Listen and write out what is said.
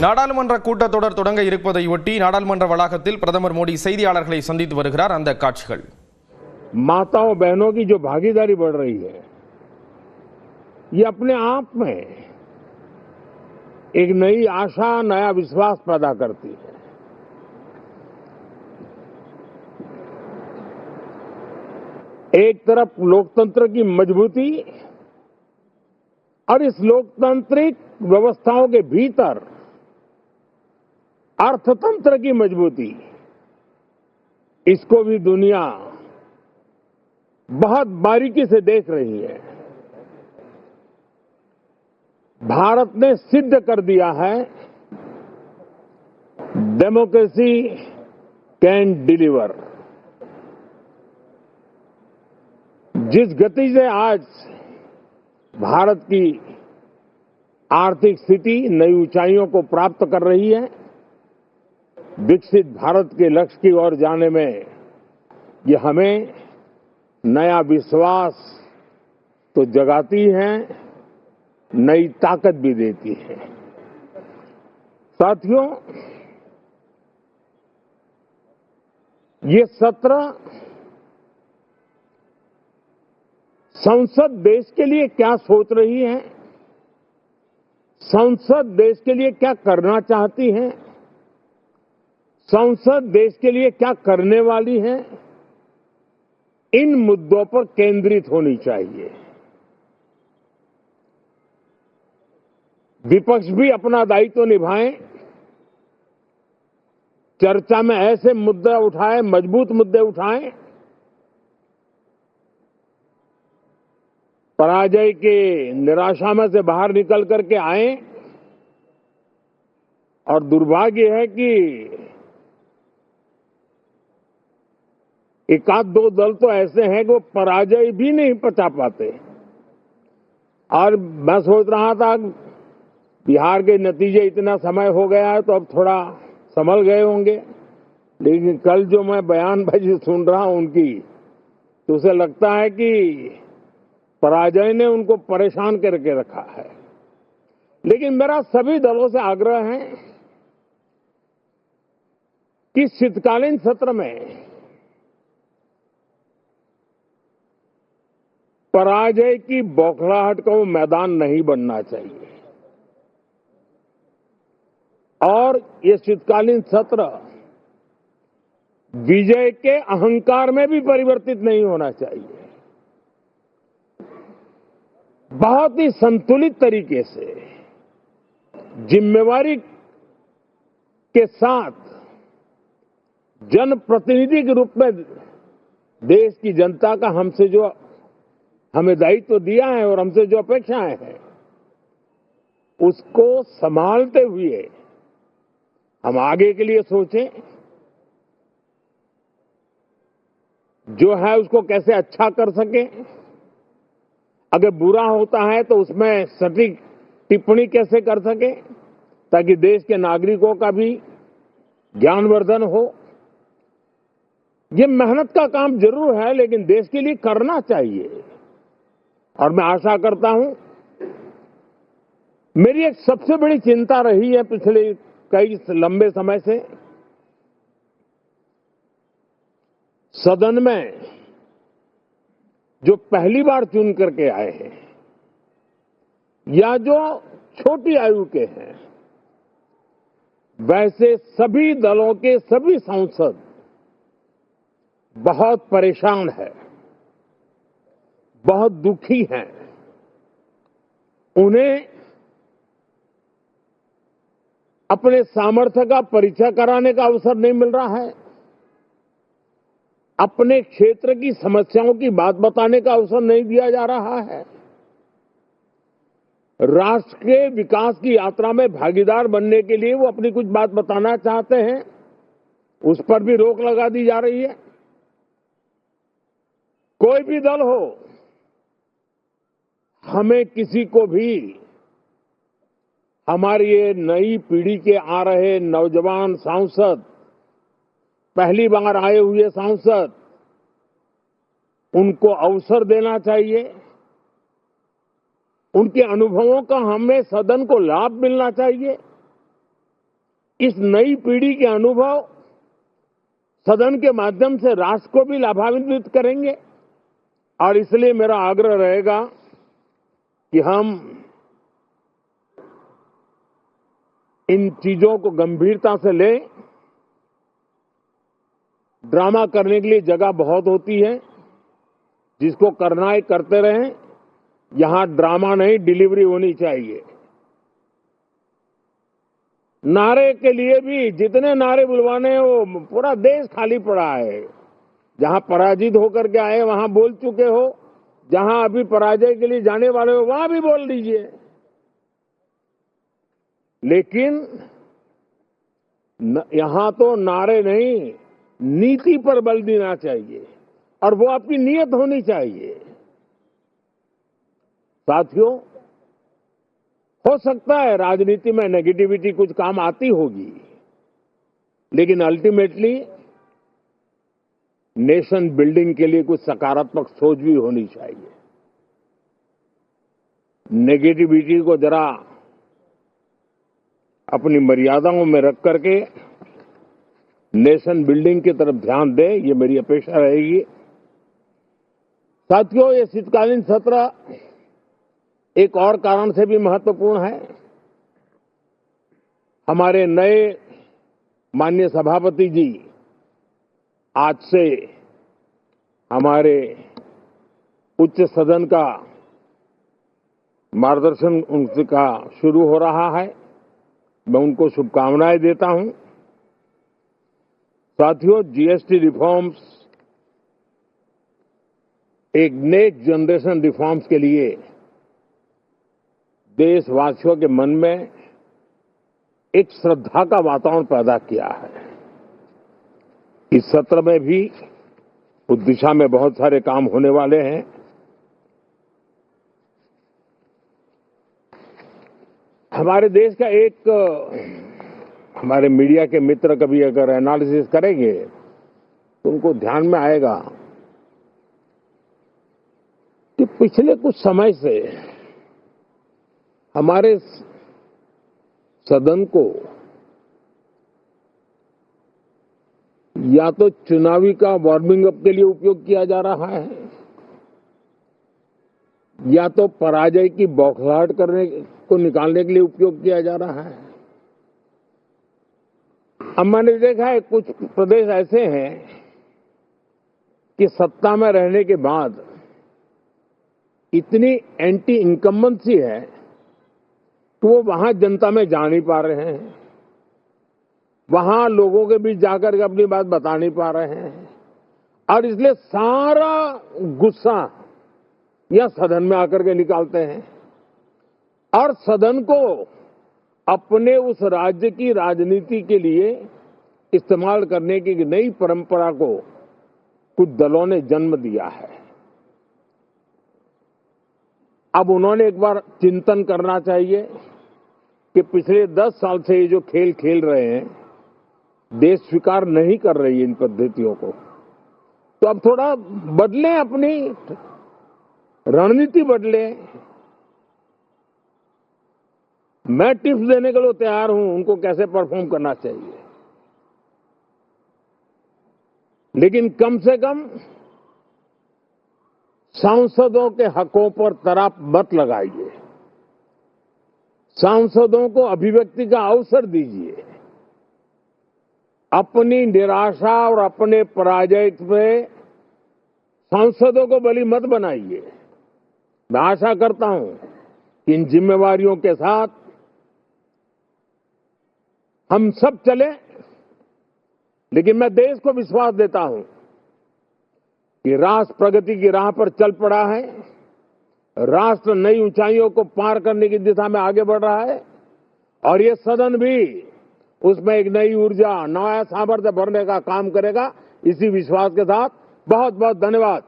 நாடாளுமன்ற கூட்டத்தொடர் தொடங்க இருப்பதை ஒட்டி நாடாளுமன்ற வளாகத்தில் பிரதமர் மோடி செய்தியாளர்களை சந்தித்து வருகிறார். அந்த காட்சிகள். माताओं बहनों की जो भागीदारी बढ़ रही है, ये अपने आप में एक नई आशा, नया विश्वास पैदा करती है। एक तरफ लोकतंत्र की मजबूती और इस लोकतांत्रिक व्यवस्थाओं के भीतर अर्थतंत्र की मजबूती, इसको भी दुनिया बहुत बारीकी से देख रही है। भारत ने सिद्ध कर दिया है, डेमोक्रेसी कैन डिलीवर। जिस गति से आज भारत की आर्थिक स्थिति नई ऊंचाइयों को प्राप्त कर रही है, विकसित भारत के लक्ष्य की ओर जाने में ये हमें नया विश्वास तो जगाती है, नई ताकत भी देती है। साथियों, ये सत्र संसद देश के लिए क्या सोच रही है, संसद देश के लिए क्या करना चाहती है, संसद देश के लिए क्या करने वाली है, इन मुद्दों पर केंद्रित होनी चाहिए। विपक्ष भी अपना दायित्व निभाएं, चर्चा में ऐसे मुद्दे उठाएं, मजबूत मुद्दे उठाएं, पराजय के निराशा में से बाहर निकल करके आए। और दुर्भाग्य है कि एक आध दो दल तो ऐसे हैं कि वो पराजय भी नहीं पचा पाते। और मैं सोच रहा था बिहार के नतीजे इतना समय हो गया है तो अब थोड़ा संभल गए होंगे, लेकिन कल जो मैं बयानबाजी सुन रहा हूं उनकी, तो उसे लगता है कि पराजय ने उनको परेशान करके रखा है। लेकिन मेरा सभी दलों से आग्रह है कि शीतकालीन सत्र में पराजय की बौखलाहट का वो मैदान नहीं बनना चाहिए और ये शीतकालीन सत्र विजय के अहंकार में भी परिवर्तित नहीं होना चाहिए। बहुत ही संतुलित तरीके से, जिम्मेवारी के साथ, जनप्रतिनिधि के रूप में देश की जनता का हमसे जो हमें दायित्व दिया है और हमसे जो अपेक्षाएं हैं, उसको संभालते हुए हम आगे के लिए सोचें। जो है उसको कैसे अच्छा कर सकें, अगर बुरा होता है तो उसमें सटीक टिप्पणी कैसे कर सकें ताकि देश के नागरिकों का भी ज्ञानवर्धन हो। ये मेहनत का काम जरूर है, लेकिन देश के लिए करना चाहिए। और मैं आशा करता हूं, मेरी एक सबसे बड़ी चिंता रही है पिछले कई लंबे समय से, सदन में जो पहली बार चुन करके आए हैं या जो छोटी आयु के हैं, वैसे सभी दलों के सभी सांसद बहुत परेशान हैं, बहुत दुखी हैं। उन्हें अपने सामर्थ्य का परिचय कराने का अवसर नहीं मिल रहा है, अपने क्षेत्र की समस्याओं की बात बताने का अवसर नहीं दिया जा रहा है, राष्ट्र के विकास की यात्रा में भागीदार बनने के लिए वो अपनी कुछ बात बताना चाहते हैं, उस पर भी रोक लगा दी जा रही है। कोई भी दल हो, हमें किसी को भी हमारी ये नई पीढ़ी के आ रहे नौजवान सांसद, पहली बार आए हुए सांसद, उनको अवसर देना चाहिए। उनके अनुभवों का हमें सदन को लाभ मिलना चाहिए। इस नई पीढ़ी के अनुभव सदन के माध्यम से राष्ट्र को भी लाभान्वित करेंगे और इसलिए मेरा आग्रह रहेगा कि हम इन चीजों को गंभीरता से लें। ड्रामा करने के लिए जगह बहुत होती है, जिसको करना है करते रहें। यहां ड्रामा नहीं, डिलीवरी होनी चाहिए। नारे के लिए भी जितने नारे बुलवाने हैं वो पूरा देश खाली पड़ा है। जहां पराजित होकर के आए वहां बोल चुके हो, जहां अभी पराजय के लिए जाने वाले हो वहां भी बोल दीजिए, लेकिन यहां तो नारे नहीं, नीति पर बल देना चाहिए और वो आपकी नीयत होनी चाहिए। साथियों, हो सकता है राजनीति में नेगेटिविटी कुछ काम आती होगी, लेकिन अल्टीमेटली नेशन बिल्डिंग के लिए कुछ सकारात्मक सोच भी होनी चाहिए। नेगेटिविटी को जरा अपनी मर्यादाओं में रख करके नेशन बिल्डिंग की तरफ ध्यान दें, ये मेरी अपेक्षा रहेगी। साथियों, ये शीतकालीन सत्र एक और कारण से भी महत्वपूर्ण है। हमारे नए माननीय सभापति जी आज से हमारे उच्च सदन का मार्गदर्शन उनका शुरू हो रहा है। मैं उनको शुभकामनाएं देता हूं। साथियों, जीएसटी रिफॉर्म्स एक नेक्स्ट जनरेशन रिफॉर्म्स के लिए देशवासियों के मन में एक श्रद्धा का वातावरण पैदा किया है। इस सत्र में भी उस दिशा में बहुत सारे काम होने वाले हैं। हमारे देश का एक हमारे मीडिया के मित्र कभी अगर एनालिसिस करेंगे तो उनको ध्यान में आएगा कि पिछले कुछ समय से हमारे सदन को या तो चुनावी का वार्मिंग अप के लिए उपयोग किया जा रहा है, या तो पराजय की बौखलाहट करने को निकालने के लिए उपयोग किया जा रहा है। अब मैंने देखा है कुछ प्रदेश ऐसे हैं कि सत्ता में रहने के बाद इतनी एंटी इनकम्बेंसी है कि वो वहां जनता में जा नहीं पा रहे हैं, वहां लोगों के बीच जाकर के अपनी बात बता नहीं पा रहे हैं, और इसलिए सारा गुस्सा या सदन में आकर के निकालते हैं और सदन को अपने उस राज्य की राजनीति के लिए इस्तेमाल करने की नई परंपरा को कुछ दलों ने जन्म दिया है। अब उन्होंने एक बार चिंतन करना चाहिए कि पिछले 10 साल से ये जो खेल खेल रहे हैं, देश स्वीकार नहीं कर रही है इन पद्धतियों को, तो अब थोड़ा बदलें, अपनी रणनीति बदलें। मैं टिप्स देने के लिए तैयार हूं उनको कैसे परफॉर्म करना चाहिए, लेकिन कम से कम सांसदों के हकों पर तराप मत लगाइए। सांसदों को अभिव्यक्ति का अवसर दीजिए। अपनी निराशा और अपने पराजय में सांसदों को बलि मत बनाइए। मैं आशा करता हूं कि इन जिम्मेवारियों के साथ हम सब चलें, लेकिन मैं देश को विश्वास देता हूं कि राष्ट्र प्रगति की राह पर चल पड़ा है। राष्ट्र नई ऊंचाइयों को पार करने की दिशा में आगे बढ़ रहा है और ये सदन भी उसमें एक नई ऊर्जा, नया सामर्थ्य भरने का काम करेगा। इसी विश्वास के साथ बहुत बहुत धन्यवाद।